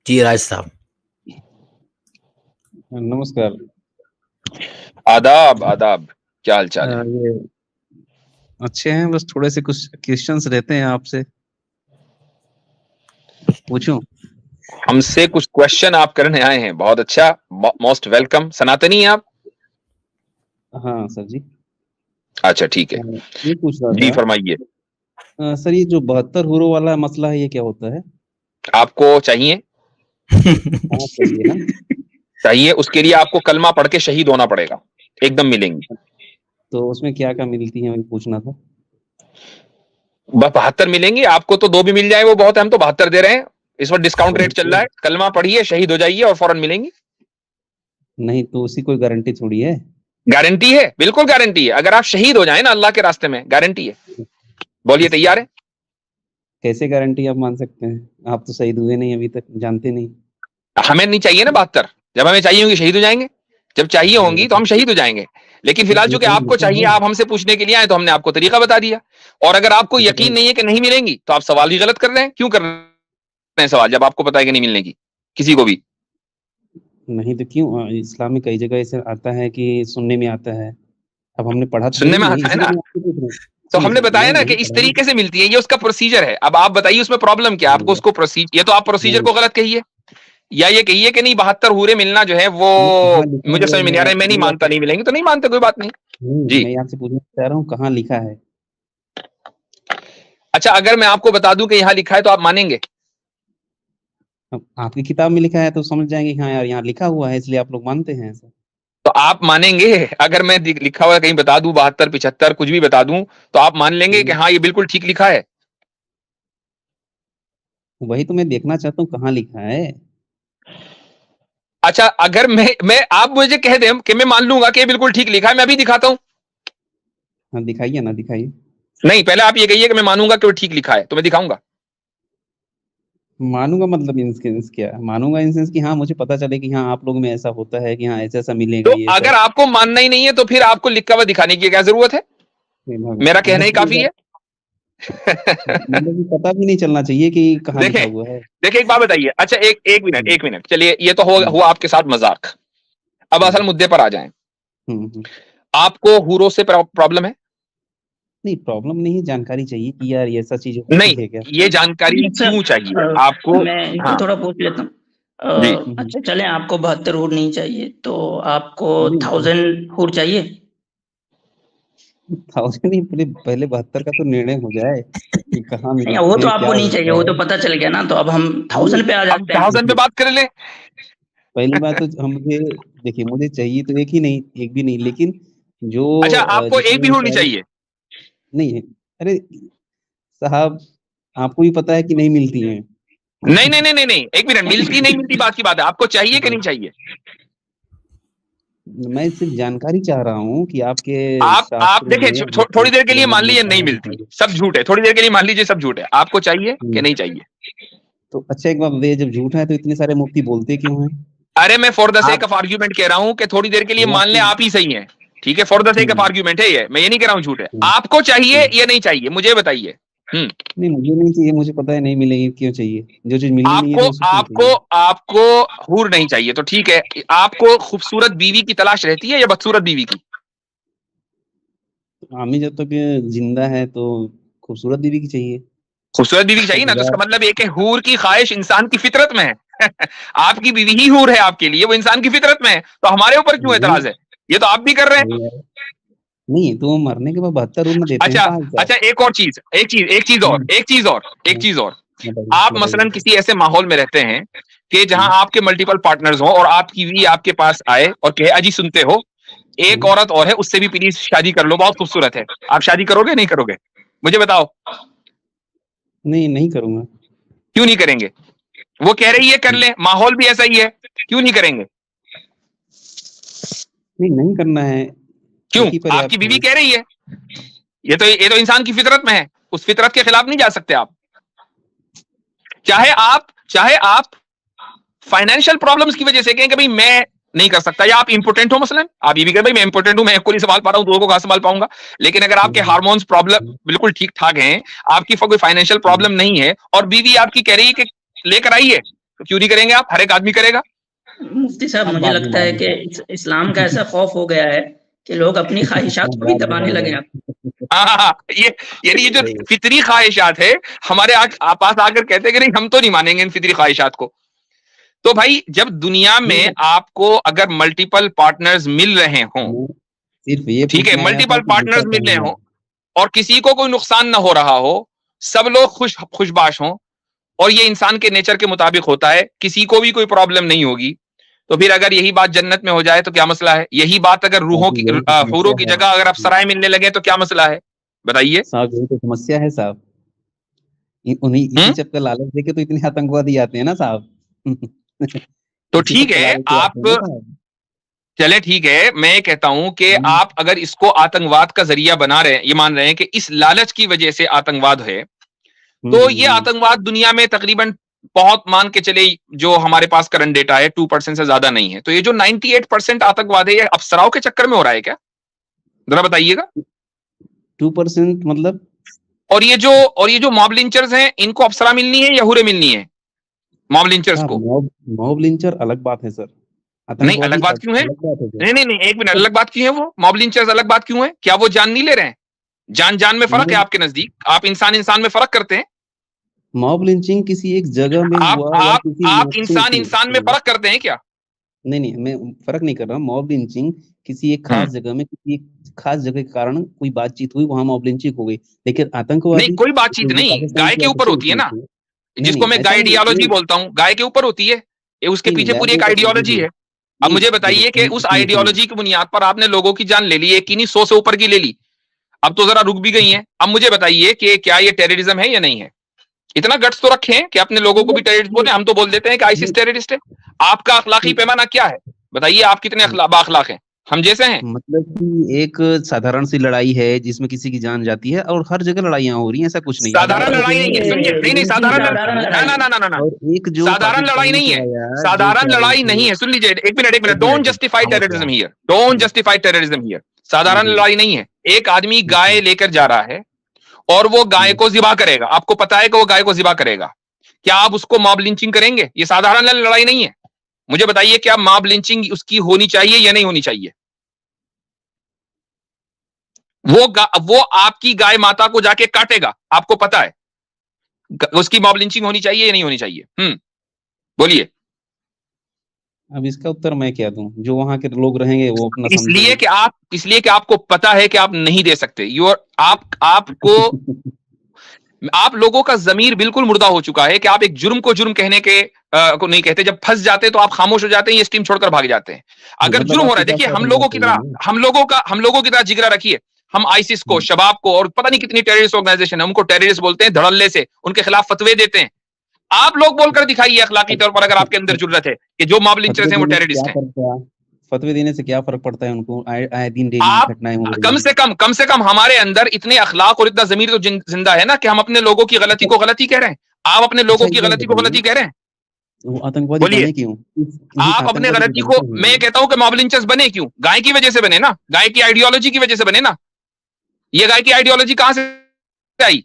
जी राज साहब। नमस्कार। आदाब आदाब, क्या हाल चाल है? ये अच्छे हैं, बस थोड़े से कुछ क्वेश्चंस रहते हैं आपसे, पूछूं? हमसे कुछ क्वेश्चन आप करने आए हैं, बहुत अच्छा, मोस्ट वेलकम। सनातनी हैं आप? हाँ सर जी। अच्छा ठीक है, ये पूछ रहा जी था फरमाइए। सर, ये जो 72 हुरों वाला मसला है, ये क्या होता है? आपको चाहिए? हाँ चाहिए ना। चाहिए, उसके लिए आपको कलमा पढ़ के शहीद होना पड़ेगा, एकदम मिलेंगी। तो उसमें क्या क्या मिलती है, वही पूछना था। बस 72 मिलेंगी आपको, तो 2 भी मिल जाए वो बहुत है, हम तो 72 दे रहे हैं। इस वक्त डिस्काउंट रेट चल रहा है, कलमा पढ़िए, शहीद हो जाइए और फौरन मिलेंगी। नहीं तो उसकी कोई गारंटी थोड़ी है। गारंटी है, बिल्कुल गारंटी है। अगर आप शहीद हो जाए ना अल्लाह के रास्ते में, गारंटी है। बोलिए, तैयार है? कैसे गारंटी आप मान सकते हैं? आप तो शहीद हुए नहीं अभी तक, जानते नहीं। हमें नहीं चाहिए ना 72। जब हमें चाहिए होंगी शहीद हो जाएंगे, जब चाहिए होंगी तो हम शहीद हो जाएंगे। लेकिन फिलहाल चूंकि आपको चाहिए, आप हमसे पूछने के लिए आए, तो हमने आपको तरीका बता दिया। और अगर आपको यकीन नहीं है कि नहीं मिलेंगी, तो आप सवाल ही गलत कर रहे हैं। क्यों कर रहे हैं सवाल, जब आपको पता है कि नहीं मिलने की किसी को भी? नहीं तो क्यों? इस्लाम में कई जगह ऐसे आता है कि सुनने में आता है। अब हमने पढ़ा तो है सुनने में नहीं, आता है इसलिए ना, मैं आपसे पूछ रहा हूँ। तो जी हमने बताया नहीं ना कि नहीं इस पढ़ा तरीके से मिलती है, ये उसका प्रोसीजर है। अब आप बताइए उसमें प्रॉब्लम क्या, आपको नहीं। उसको प्रोसीजर, ये तो आप प्रोसीजर नहीं, को गलत कहिए, या ये कहिए कि नहीं 72 हूरे मिलना जो है वो ये कहाँ लिखा मुझे हुआ समझ में नहीं आ है? रहा है, मैं नहीं ये मानता, नहीं मिलेंगे तो नहीं मानते, कोई बात नहीं। नहीं, जी मैं आपसे पूछना चाह रहा हूँ, कहाँ लिखा है? अच्छा, अगर मैं आपको बता दूं कि यहाँ लिखा है तो आप मानेंगे? अब आपकी किताब में लिखा है तो समझ जाएंगे कि हाँ यार, यहाँ लिखा हुआ है, इसलिए आप लोग मानते हैं ऐसा। तो आप मानेंगे? अगर मैं लिखा हुआ कहीं बता दूं 72 75 कुछ भी बता दूं, तो आप मान लेंगे कि हाँ ये बिल्कुल ठीक लिखा है? वही तो मैं देखना चाहता हूँ, कहाँ लिखा है। अच्छा, अगर मैं आप मुझे कह दें कि मैं मान लूंगा कि ये बिल्कुल ठीक लिखा है, मैं अभी दिखाता हूं। हाँ दिखाइए ना, दिखाइए। नहीं, पहले आप ये कहिए कि मैं मानूंगा कि वो ठीक लिखा है, तो मैं दिखाऊंगा। मानूंगा मतलब इन सेंस क्या? मानूंगा इन सेंस कि हाँ मुझे पता चले कि हाँ आप लोग में ऐसा होता है, कि हाँ ऐसा ऐसा मिलेगा तो ये अगर सब। आपको मानना ही नहीं है, तो फिर आपको लिखा हुआ दिखाने की क्या जरूरत है? मेरा कहना ही बस ये काफी है। मतलब कि पता भी नहीं चलना चाहिए कि कहाँ लिखा देखें, हुआ है। देखिए एक बात बताइए। अच्छा, एक मिनट, हम्म, एक मिनट, चलिए, ये तो हुआ आपके साथ मजाक। अब हम्म, असल मुद्दे पर आ जाएं। हम्म। आपको हूरों से प्रॉब्लम है? नहीं प्रॉब्लम नहीं, जानकारी चाहिए कि यार ये ऐसा चीज होती नहीं, है क्या। ये जानकारी सर, क्यों चाहिए आपको? मैं इसको हाँ थोड़ा पूछ लेता हूँ। जी। अच्छा चले, आपको 72 हूर नहीं चाहिए, तो आपको नहीं 1000 हूर चाहिए? 1000 नहीं, पहले 72 का तो निर्णय हो जाए कि कहाँ नहीं, वो मिलते तो हैं, क्या आपको नहीं चाहिए, होता वो तो है। पता चल गया ना। तो अब हम नहीं 1000 पे आ हम जाते हैं। 1000 पे देखिए, बात कर ले। पहली बात तो हम मुझे, देखिए मुझे चाहिए तो एक ही नहीं, एक भी नहीं, लेकिन जो अच्छा, आपको एक भी जितने हूर नहीं सारे चाहिए? नहीं है। अरे साहब, आपको भी पता है कि नहीं मिलती हैं। नहीं नहीं नहीं नहीं नहीं, एक मिनट, मिलती नहीं मिलती बात की बात है, आपको चाहिए कि नहीं चाहिए? मैं सिर्फ जानकारी चाह रहा हूँ कि आपके आप शास्त्रों देखिए, में या थोड़ी देर के लिए पुराणों मान में लीजिए नहीं कहाँ लिखा मिलती, है। सब झूठ है, थोड़ी देर के लिए मान लीजिए सब झूठ है, आपको चाहिए कि हम्म, नहीं चाहिए? तो अच्छा एक बात बताइए, जब झूठा है तो इतने सारे मुफ्ती बोलते क्यों हैं? अरे मैं फॉर द सेक आप ऑफ आर्ग्यूमेंट कह रहा हूं कि थोड़ी देर के लिए ये मान ले आपकी आप ही सही हैं। ठीक है, for the sake of hmm, argument है ये, मैं ये नहीं कह रहा हूं झूठ है। हम्म, आपको चाहिए हम्म। या नहीं चाहिए, मुझे बताइए। नहीं मुझे नहीं चाहिए, मुझे पता है नहीं मिलेगी, क्यों चाहिए? जो चीज मिलनी नहीं है आपको तो उसको क्यों आपको चाहिए? आपको हूर नहीं चाहिए तो ठीक है। आपको खूबसूरत बीवी की तलाश रहती है या बदसूरत बीवी की? आमी जब तक जिंदा है तो खूबसूरत बीवी की चाहिए। खूबसूरत बीवी की उसके चाहिए ना, तो बगैर इसका मतलब ये कि हूर की ख्वाहिश इंसान की फितरत में है। आपकी बीवी ही हूर है आपके लिए, वो इंसान की फितरत में है, तो हमारे ऊपर क्यों नहीं एतराज है? ये तो आप भी कर रहे हैं। नहीं यार, नहीं तो वो मरने के बाद 72 रूम में देते हैं अच्छा, कहाँ अच्छा, साहब। एक और चीज, एक चीज और। बताइए आप बताइए। मसलन किसी ऐसे माहौल में रहते हैं कि जहां हम्म, आपके मल्टीपल पार्टनर्स हों, और आपकी बीवी आपके पास आए और कहे, अजी सुनते हो, एक हम्म। औरत और है, उससे भी प्लीज शादी कर लो, बहुत खूबसूरत है। आप शादी करोगे नहीं करोगे, मुझे बताओ? नहीं नहीं करूंगा। क्यों नहीं करेंगे? वो कह रही है कर ले, माहौल भी ऐसा ही है, क्यों नहीं करेंगे? नहीं नहीं करना है, क्यों? एक ही आपकी पर्याप्त बीवी है। कह रही है, ये तो इंसान की फितरत में है, उस फितरत के खिलाफ नहीं जा सकते आप। चाहे आप फाइनेंशियल प्रॉब्लम्स की वजह से कहें कि भाई मैं नहीं कर सकता, या आप इंपोर्टेंट हो, मसलन आप ये भी कहें भाई मैं इंपोर्टेंट हूं, मैं को नहीं संभाल पा रहा हूं, दो को कहां संभाल पाऊंगा। लेकिन अगर आपके हम्म, हार्मोन्स प्रॉब्लम हम्म, बिल्कुल ठीक ठाक हैं, आपकी कोई फाइनेंशियल हम्म, प्रॉब्लम नहीं है, और बीवी आपकी कह रही है कि लेकर आइए, क्यों नहीं करेंगे आप? हर एक आदमी करेगा। मुफ्ती साहब, आप मुझे बाद में लगता है मानेंगे। कि इस्लाम का ऐसा खौफ हो गया है कि लोग अपनी ख्वाहिशात को भी बाद में दबाने लगे मानेंगे। अब। हाँ, ये यानी ये जो सही है। फितरी ख्वाहिशात है हमारे पास आकर कहते हैं कि नहीं हम तो नहीं मानेंगे इन फितरी ख्वाहिशात को। तो भाई जब दुनिया में आपको अगर मल्टीपल पार्टनर्स मिल रहे हों, मैं सिर्फ ये ठीक है, पूछने आया था मल्टीपल कि पार्टनर्स जैसा मिल रहे कहा हों और किसी को कोई नुकसान ना हो रहा हो, सब लोग खुशबाश हों और ये इंसान के नेचर के मुताबिक होता है, किसी को भी कोई प्रॉब्लम नहीं होगी, तो फिर अगर यही बात जन्नत में हो जाए तो क्या मसला है? यही बात अगर रूहों की यही तो हूरों समस्या की है। जगह अगर आप सराय मिलने लगे तो क्या मसला है? बताइए। साहब यही तो समस्या है साहब। उन्हीं इसी चक्कर लालच देके तो इतने आतंकवादी आते हैं ना साहब। तो इसी ठीक चक्कर है, लालच से आते हैं ना आप साहब। चले ठीक है, मैं ये कहता हूं कि आप अगर इसको आतंकवाद का जरिया बना रहे हैं, ये मान रहे हैं कि इस लालच की वजह से आतंकवाद है, तो ये आतंकवाद दुनिया में तकरीबन बहुत मान के चले, जो हमारे पास करंट डेटा है 2% से ज्यादा नहीं है, तो ये जो 98% आतंकवाद है ये अफसराओं के चक्कर में हो रहा है क्या? जरा बताइएगा। 2% मतलब? और ये जो मॉब लिंचर्स हैं, इनको अफसरा मिलनी है या हुरे मिलनी है? मॉब लिंचर्स को मॉब लिंचर अलग बात है सर। नहीं, अलग बात क्यों है? अलग बात है सर। नहीं नहीं नहीं, एक मिनट, अलग बात क्यों है? वो मॉब लिंचर्स अलग बात क्यों है? क्या वो जान नहीं ले रहे हैं? जान में फर्क है आपके नजदीक? आप इंसान में फर्क करते हैं? मॉब लिंचिंग किसी एक जगह में हुआ या किसी आप मासूम इंसान में फर्क करते हैं क्या? नहीं, मैं फर्क नहीं कर रहा। मॉब लिंचिंग किसी एक खास जगह में किसी एक खास जगह के कारण कोई बातचीत हुई, वहां मॉब लिंचिंग हो गई। लेकिन आतंकवादी नहीं, कोई बातचीत नहीं, गाय के ऊपर होती है ना, जिसको मैं ऐसा गाइडियोलॉजी बोलता हूँ, गाय के ऊपर होती है, ये उसके पीछे पूरी एक आइडियोलॉजी है। अब मुझे बताइए कि उस आइडियोलॉजी की बुनियाद पर आपने लोगों की जान ले ली, एक ही नहीं 100 से ऊपर की ले ली, अब तो जरा रुक भी गई है। अब मुझे बताइए कि क्या ये टेररिज्म है या नहीं है? इतना गट्स तो रखें कि अपने लोगों को भी टेररिस्ट बोले। हम तो बोल देते हैं कि आईसिस टेररिस्ट है। आपका अखलाकी पैमाना क्या है? बताइए, आप कितने बाअखलाक हैं? हम जैसे हैं? मतलब कि एक साधारण सी लड़ाई है जिसमें किसी की जान जाती है, और हर जगह लड़ाइयां हो रही हैं, ऐसा कुछ नहीं। साधारण लड़ाई नहीं है, सुनिए, नहीं साधारण ना, एक जो साधारण लड़ाई नहीं है, साधारण लड़ाई नहीं है। सुन लीजिए, एक minute, don't justify terrorism here, don't justify terrorism here. साधारण लड़ाई नहीं है। एक आदमी गाय लेकर जा रहा है और वो गाय को ज़िबा करेगा, आपको पता है कि वो गाय को ज़िबा करेगा, क्या आप उसको मॉब लिंचिंग करेंगे? ये साधारण लड़ाई नहीं है। मुझे बताइए, क्या मॉब लिंचिंग उसकी होनी चाहिए या नहीं होनी चाहिए? वो आपकी गाय माता को जाके काटेगा, आपको पता है, उसकी मॉब लिंचिंग होनी चाहिए या नहीं होनी चाहिए? बोलिए। अब इसका उत्तर मैं क्या दूं? जो वहां के लोग रहेंगे वो अपना इसलिए कि आपको पता है कि आप नहीं दे सकते। आप लोगों का जमीर बिल्कुल मुर्दा हो चुका है कि आप एक जुर्म को जुर्म कहने के को नहीं कहते। जब फंस जाते हैं तो आप खामोश हो जाते हैं, ये स्टीम छोड़कर भाग जाते हैं। अगर जुर्म हो रहा है, देखिए हम लोगों की तरह जिगरा रखिए। हम आईसिस को, शबाब को और पता नहीं कितनी टेररिस्ट ऑर्गेनाइजेशन है, उनको टेररिस्ट बोलते हैं धड़ल्ले से, उनके खिलाफ फतवे देते हैं। आप लोग बोलकर दिखाइए अखलाकी तौर पर, अगर आपके अंदर जुर्रत है कि जो मॉब लिंचर्स हैं वो टेररिस्ट हैं। फतवे देने से क्या फर्क पड़ता है उनको? आए दिन डेली घटनाएं हो रही हैं। कम से कम हमारे अंदर इतने अखलाक और इतना जमीर तो जिंदा है ना कि हम अपने लोगों की गलती को गलती कह रहे हैं। आप अपने लोगों की गलती को गलती कह रहे हैं। वो आतंकवादी बने क्यों? आप अपने गलती को, मैं कहता हूं कि मॉब लिंचर्स बने क्यों? गाय की वजह से बने ना, गाय की आइडियोलॉजी की वजह से बने ना। ये गाय की आइडियोलॉजी कहां से आई?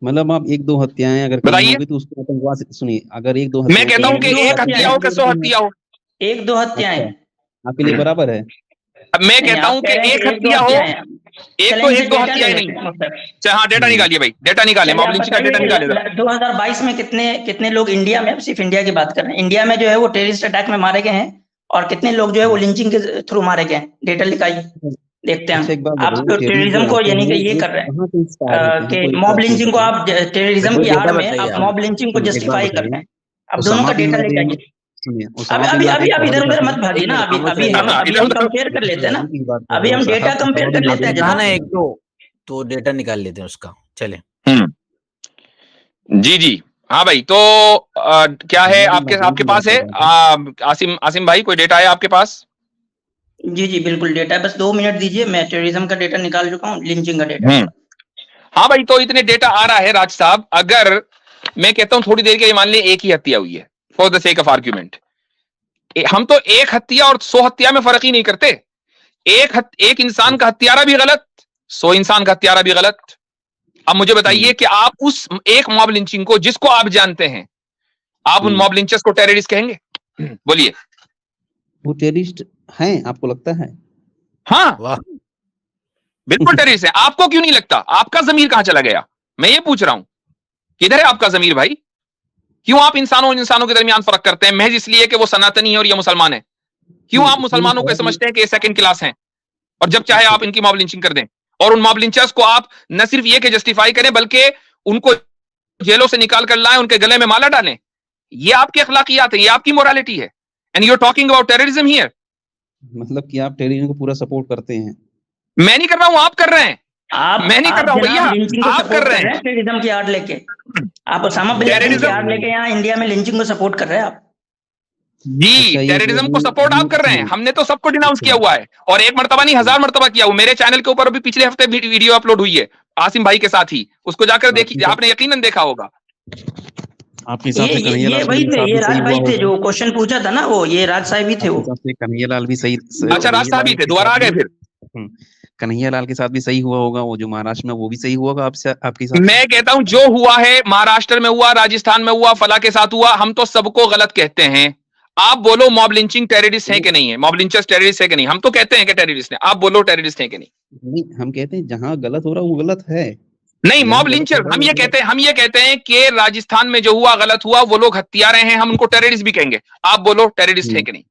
मतलब आप 1-2 हत्याएं अगर बताइए तो उसको आतंकवाद से, सुनिए, अगर 1-2 मैं कहता हूं कि एक हत्या हो कि 100 हत्या हो, 1-2 हत्याएं आपके लिए बराबर है। अब मैं कहता हूं कि एक हत्या हो, एक दो हत्याएं नहीं। हाँ, डेटा निकालिए भाई, डेटा निकालिए, मॉब लिंचिंग का डेटा निकालिए। 2022 में कितने लोग इंडिया में, सिर्फ इंडिया की बात कर रहे हैं, इंडिया में जो है वो टेररिस्ट अटैक में मारे गए हैं, और कितने लोग जो है वो लिंचिंग के थ्रू मारे गए हैं? डेटा निकालिए, देखते हैं। आप तो टेररिज्म को यानी कि ये कर रहे हैं कि मॉब लिंचिंग को आप टेररिज्म की आड़ में आप मॉब लिंचिंग को जस्टिफाई कर रहे हैं। अब दोनों का डेटा लेके आइए। अभी इधर उधर मत भागिए ना। अभी हम कंपेयर कर लेते हैं ना, अभी हम डेटा कंपेयर कर लेते हैं ना। एक तो डेटा निकाल लेते हैं उसका, चले। जी हाँ भाई, तो क्या है आपके पास है आसिम भाई, कोई डेटा है आपके पास? जी बिल्कुल डेटा है, बस 2 मिनट दीजिए, मैं टेररिज्म का डेटा निकाल चुका हूँ, लिंचिंग का डेटा। हाँ भाई, तो इतने डेटा आ रहा है राज साहब। अगर मैं कहता हूं थोड़ी देर के लिए मान लें एक ही हत्या हुई है, for the sake of argument, हम तो एक हत्या और 100 हत्या में फर्क ही नहीं करते। एक इंसान का हत्यारा भी गलत, 100 इंसान का हत्यारा भी गलत। अब मुझे बताइए कि आप उस एक मॉब लिंचिंग को, जिसको आप जानते हैं, आप उन मॉब लिंचर्स को टेररिस्ट कहेंगे? बोलिए। वो टेररिस्ट हैं, आपको लगता है? हाँ, वाह, बिल्कुल टेररिस्ट है। आपको क्यों नहीं लगता? आपका जमीर कहां चला गया? मैं ये पूछ रहा हूं, किधर है आपका जमीर भाई? क्यों आप इंसानों के दरमियान फर्क करते हैं महज इसलिए कि वो सनातनी है और ये मुसलमान है? क्यों आप मुसलमानों को समझते हैं कि ये सेकंड क्लास हैं, और जब चाहे आप इनकी मॉब लिंचिंग कर दें, और उन मॉब लिंचर्स को आप न सिर्फ ये कि जस्टिफाई करें बल्कि उनको जेलों से निकाल कर लाएं, उनके गले में माला डालें? ये आपकी अखलाकियात है, ये आपकी मोरालिटी है, and you are talking about terrorism here. मतलब कि आप टेररिज्म को पूरा सपोर्ट करते हैं? मैं नहीं कर रहा हूं, आप कर रहे हैं। मैं नहीं कर रहा हूं भैया, आप कर रहे हैं टेररिज्म की आड़ लेके। आप ओसामा बिन लादेन की आड़ लेके यहाँ इंडिया में लिंचिंग को सपोर्ट कर रहे हैं आप। जी, टेररिज्म को सपोर्ट आप कर रहे हैं। हमने तो सबको डिनाउंस किया हुआ है, और एक मर्तबा नहीं 1000 मर्तबा किया हुआ। मेरे चैनल के ऊपर अभी पिछले हफ्ते वीडियो अपलोड हुई है आसिम भाई के साथ ही, उसको जाकर देखिए, आपने यकीनन देखा होगा। आपके हिसाब से ये वही थे, ये राज भाई थे जो क्वेश्चन पूछा था ना, वो ये राज साहब ही थे वो। कन्हैया लाल भी सही। अच्छा, राज साहब ही थे, दोबारा आ गए फिर। कन्हैया लाल के साथ भी सही हुआ होगा, वो जो महाराष्ट्र में, वो भी सही हुआ होगा आपके साथ? मैं कहता हूं जो हुआ है महाराष्ट्र में हुआ, राजस्थान में हुआ, फला के साथ हुआ, हम तो सबको गलत कहते हैं। आप बोलो मॉब लिंचिंग टेररिस्ट है कि नहीं है, मॉब लिंचर्स टेररिस्ट है कि नहीं? हम तो कहते हैं कि टेररिस्ट है, आप बोलो टेररिस्ट है कि नहीं? नहीं, हम कहते हैं जहां गलत हो रहा है वो गलत है। नहीं, मॉब लिंचर हम ये कहते हैं कि राजस्थान में जो हुआ गलत हुआ, वो लोग हत्यारे हैं, हम उनको टेररिस्ट भी कहेंगे। आप बोलो टेररिस्ट है कि नहीं?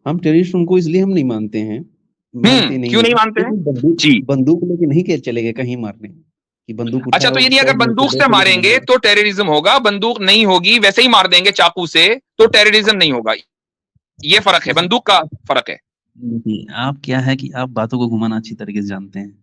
हम टेररिस्ट उनको इसलिए हम नहीं मानते हैं। क्यों नहीं मानते हैं? जी, बंदूक लेके नहीं के चले गए कहीं मारने कि बंदूक। अच्छा, तो ये नहीं, अगर बंदूक से मारेंगे तो टेररिज्म होगा, बंदूक नहीं होगी वैसे ही मार देंगे चाकू से तो टेररिज्म नहीं होगा। ये फर्क है, बंदूक का फर्क है। आप क्या है कि आप बातों को घुमाना अच्छी तरीके से जानते हैं।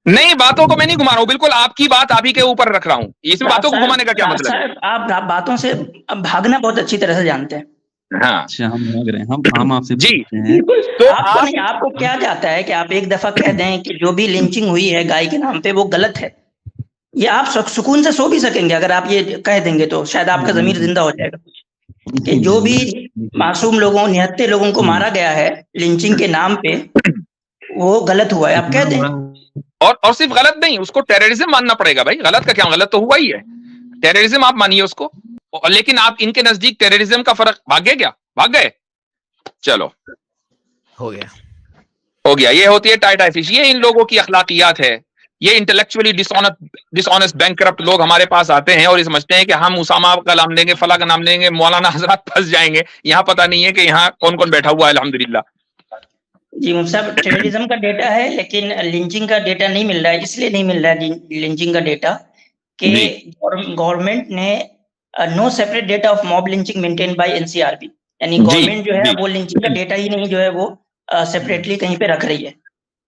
नहीं, बातों को मैं नहीं घुमा रहा हूँ, बिल्कुल आपकी बात आप ही के ऊपर रख रहा हूँ। इसमें बातों को घुमाने का क्या मतलब है? आप बातों से भागना बहुत अच्छी तरह से जानते हैं। हाँ, अच्छा, हम भाग रहे हैं, हम आपसे जी। हैं। तो आपको क्या जाता है कि आप एक दफा कह दें कि जो भी लिंचिंग हुई है गाय के नाम पे वो गलत है, ये आप सुकून से सो भी सकेंगे अगर आप ये कह देंगे, तो शायद आपका जमीर जिंदा हो जाएगा कि जो भी मासूम लोगों, निहत्थे लोगों को मारा गया है लिंचिंग के नाम पे, वो गलत हुआ है, आप कह दें। और सिर्फ गलत नहीं, उसको टेररिज्म मानना पड़ेगा भाई। गलत का क्या, गलत तो हुआ ही है, टेररिज्म आप मानिए उसको। लेकिन आप इनके नजदीक टेररिज्म का फर्क भाग गए क्या? भाग गए? चलो, हो गया। ये होती है टाई फिश, ये इन लोगों की अखलाकियात है। ये इंटेलेक्चुअली डिसऑनेस्ट बैंकरप्ट लोग हमारे पास आते हैं और ये समझते हैं कि हम उसामा का नाम लेंगे, फला का नाम लेंगे, मौलाना हजरत फंस जाएंगे। यहाँ पता नहीं है कि यहाँ कौन कौन बैठा हुआ है। अल्हम्दुलिल्लाह जी साहब, टेररिज्म का डेटा है लेकिन लिंचिंग का डेटा नहीं मिल रहा है। इसलिए नहीं मिल रहा है लिंचिंग का डेटा कि गवर्नमेंट ने no separate data of mob lynching maintain by NCRB, यानी गवर्नमेंट जो है वो लिंचिंग का डेटा ही नहीं जो है वो सेपरेटली कहीं पे रख रही है,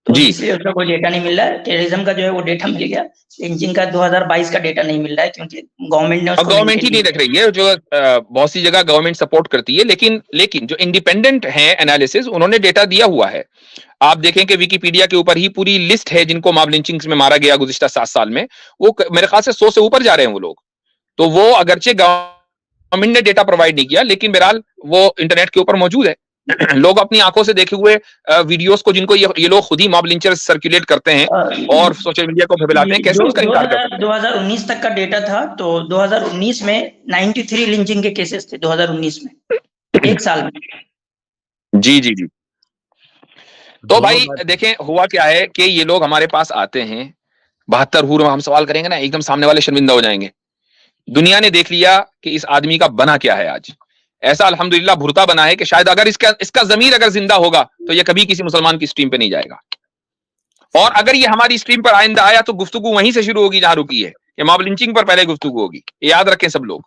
तो इसलिए उसका कोई डेटा नहीं मिल रहा है। टेररिज्म का जो है वो डेटा मिल गया, लिंचिंग का 2022 का डेटा नहीं मिल रहा है क्योंकि गवर्नमेंट ही नहीं रख रही है। जो बहुत सी जगह गवर्नमेंट सपोर्ट करती है, लेकिन जो इंडिपेंडेंट है एनालिसिस, उन्होंने डेटा दिया हुआ है। आप देखें कि विकिपीडिया के ऊपर ही पूरी लिस्ट है जिनको मॉब लिंचिंग्स में मारा गया गुज़िश्ता 7 साल में। वो मेरे ख्याल से 100 से ऊपर जा रहे हैं वो लोग। तो वो अगरचे गवर्नमेंट ने डेटा प्रोवाइड नहीं किया, लेकिन बहरहाल वो इंटरनेट के ऊपर मौजूद है। लोग अपनी आंखों से देखे हुए वीडियोस को, जिनको ये लोग खुद ही मॉब लिंचर्स सर्कुलेट करते हैं और सोशल मीडिया को फैलाते हैं, कैसे उसका इनकार करते हैं? 2019 तक का डेटा था, तो 2019 में 93 लिंचिंग के केसेस थे 2019 में, एक साल में। जी। तो भाई देखें हुआ क्या है कि ये लोग हमारे पास आते हैं, 72 हूर में हम सवाल करेंगे ना, एकदम सामने वाले शर्मिंदा हो जाएंगे। दुनिया ने देख लिया कि इस आदमी का बना क्या है। आज ऐसा अल्हम्दुलिल्लाह भुरता बना है कि शायद अगर इसका जमीर अगर जिंदा होगा तो ये कभी किसी मुसलमान की स्ट्रीम पे नहीं जाएगा। और अगर ये हमारी स्ट्रीम पर आइंदा आया तो गुफ्तगू वहीं से शुरू होगी जहां रुकी है, कि मॉब लिंचिंग पर पहले गुफ्तगू होगी। याद रखें सब लोग।